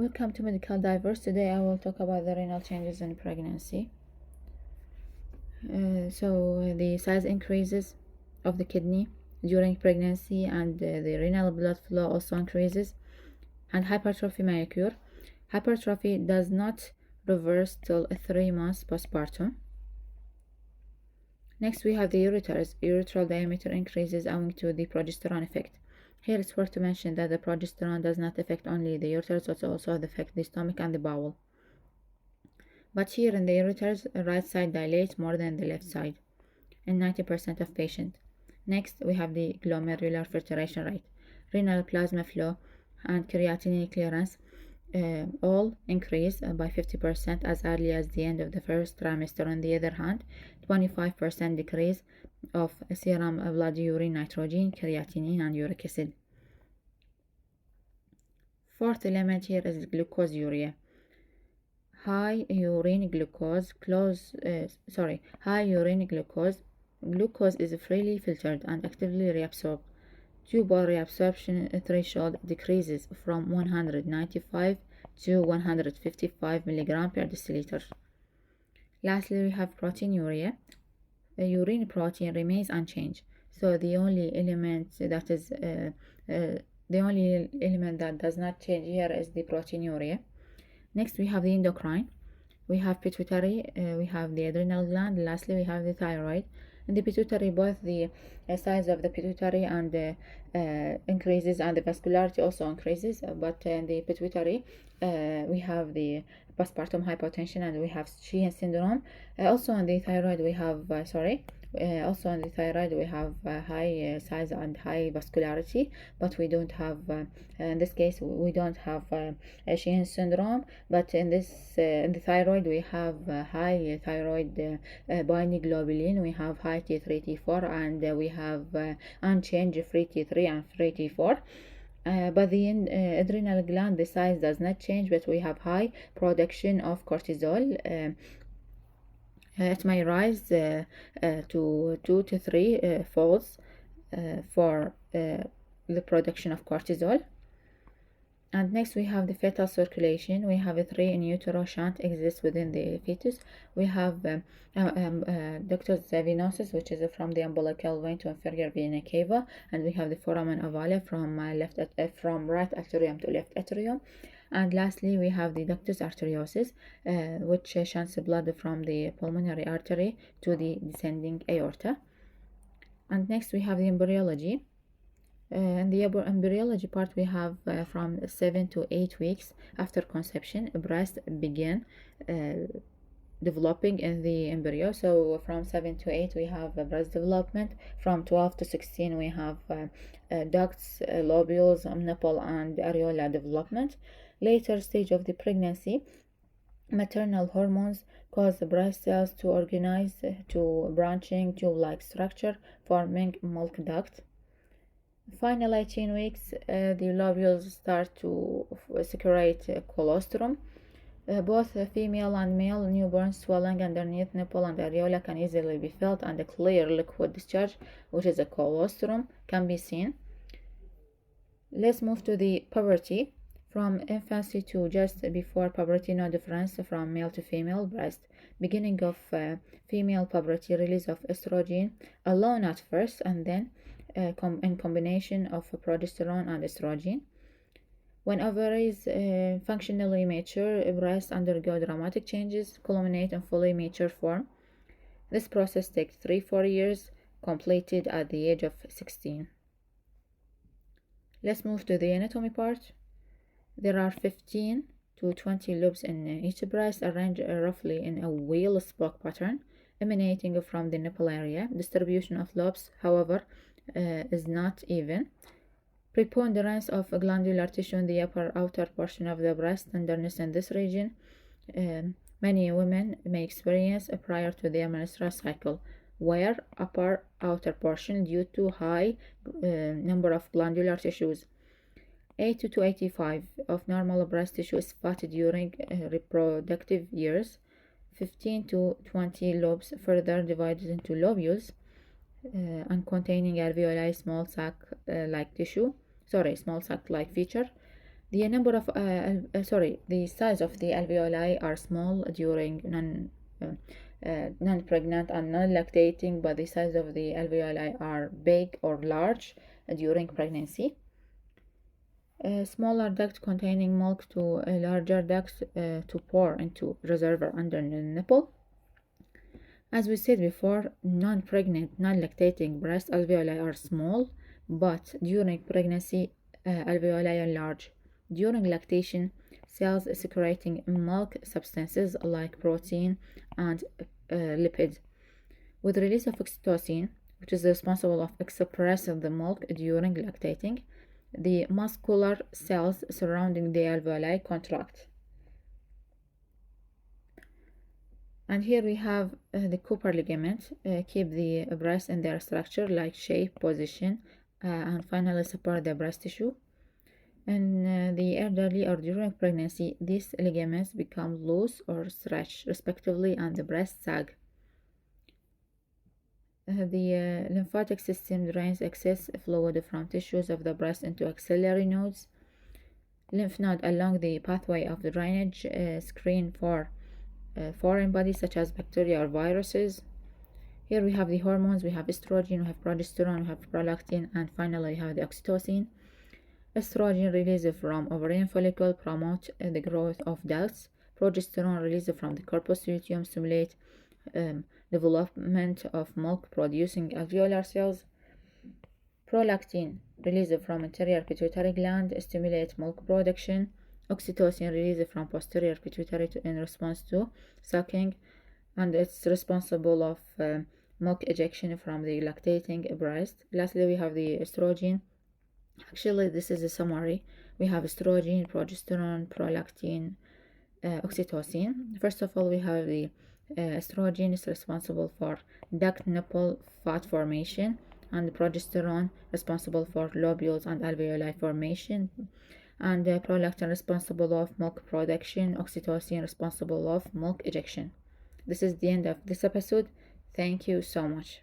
Welcome to Medical Diverse. Today I will talk about the renal changes in pregnancy. So the size increases of the kidney during pregnancy, and the renal blood flow also increases, and hypertrophy may occur. Hypertrophy does not reverse till 3 months postpartum. Next, we have the ureters. Urethral diameter increases owing to the progesterone effect. Here it's worth to mention that the progesterone does not affect only the ureters, it also affects the stomach and the bowel. But here in the ureters, the right side dilates more than the left side in 90% of patients. Next, we have the glomerular filtration rate, renal plasma flow, and creatinine clearance all increase by 50% as early as the end of the first trimester. On the other hand, 25% decrease of serum blood urine nitrogen, creatinine, and uric acid. Fourth element here is glucosuria. High urine glucose. Glucose is freely filtered and actively reabsorbed. Tubal reabsorption threshold decreases from 195 to 155 mg per deciliter. Lastly, we have proteinuria. Urine protein remains unchanged, so the only element that does not change here is the proteinuria. Next, we have the endocrine. We have pituitary, we have the adrenal gland, lastly we have the thyroid. In the pituitary, both the size of the pituitary and increases, and the vascularity also increases, but in the pituitary we have the postpartum hypotension and we have Sheehan syndrome. Also on the thyroid we have high size and high vascularity, but we don't have in this case we don't have Sheehan syndrome. But in the thyroid we have high thyroid binding globulin, we have high T3 T4, and we have unchanged free T3 and free T4. But the adrenal gland, the size does not change, but we have high production of cortisol. It may rise to 2 to 3 folds for the production of cortisol. And next we have the fetal circulation. We have 3 in utero shunt exists within the fetus. We have ductus venosus, which is from the umbilical vein to inferior vena cava, and we have the foramen ovale from right atrium to left atrium. And lastly, we have the ductus arteriosus, which shunts blood from the pulmonary artery to the descending aorta. And next we have the embryology. In the embryology part, we have from 7 to 8 weeks after conception, breast begin developing in the embryo. So from 7 to 8 we have breast development. From 12 to 16 we have ducts, lobules, nipple, and areola development. Later stage of the pregnancy, maternal hormones cause the breast cells to organize to branching tube-like structure, forming milk duct. Final 18 weeks, the lobules start to secrete colostrum. Both female and male newborn swelling underneath nipple and areola can easily be felt, and a clear liquid discharge, which is a colostrum, can be seen. Let's move to the puberty. From infancy to just before puberty, no difference from male to female breast. Beginning of female puberty, release of estrogen alone at first, and then in combination of progesterone and estrogen. When ovaries functionally mature, breasts undergo dramatic changes, culminate in fully mature form. This process takes 3-4 years, completed at the age of 16. Let's move to the anatomy part. There are 15 to 20 lobes in each breast, arranged roughly in a wheel-spoke pattern, emanating from the nipple area. Distribution of lobes, however, is not even. Preponderance of glandular tissue in the outer portion of the breast, tenderness in this region. Many women may experience prior to their menstrual cycle, where outer portion due to high number of glandular tissues. 80 to 85 of normal breast tissue is spotted during reproductive years. 15 to 20 lobes further divided into lobules and containing alveoli, small sac-like feature. The number of the size of the alveoli are small during non-pregnant and non-lactating, but the size of the alveoli are big or large during pregnancy. Smaller ducts containing milk to larger ducts to pour into reservoir under the nipple. As we said before, non-pregnant, non-lactating breast alveoli are small, but during pregnancy, alveoli are large. During lactation, cells secreting milk substances like protein and lipid. With release of oxytocin, which is responsible of expressing the milk during lactating, the muscular cells surrounding the alveoli contract. And here we have the Cooper ligament, keep the breast in their structure like shape, position, and finally support the breast tissue. In the elderly or during pregnancy, these ligaments become loose or stretch respectively and the breast sag. The lymphatic system drains excess fluid from tissues of the breast into axillary nodes. Lymph node along the pathway of the drainage screen for foreign bodies such as bacteria or viruses. Here we have the hormones, we have estrogen, we have progesterone, we have prolactin, and finally we have the oxytocin. Estrogen released from ovarian follicle promote the growth of ducts. Progesterone released from the corpus luteum stimulate development of milk producing alveolar cells. Prolactin released from anterior pituitary gland stimulate milk production. Oxytocin released from posterior pituitary in response to sucking, and it's responsible of milk ejection from the lactating breast. Lastly, we have the estrogen. Actually, this is a summary. We have estrogen, progesterone, prolactin, oxytocin. First of all, we have the estrogen is responsible for duct nipple fat formation, and progesterone responsible for lobules and alveoli formation, and prolactin responsible of milk production, oxytocin responsible of milk ejection. This is the end of this episode. Thank you so much.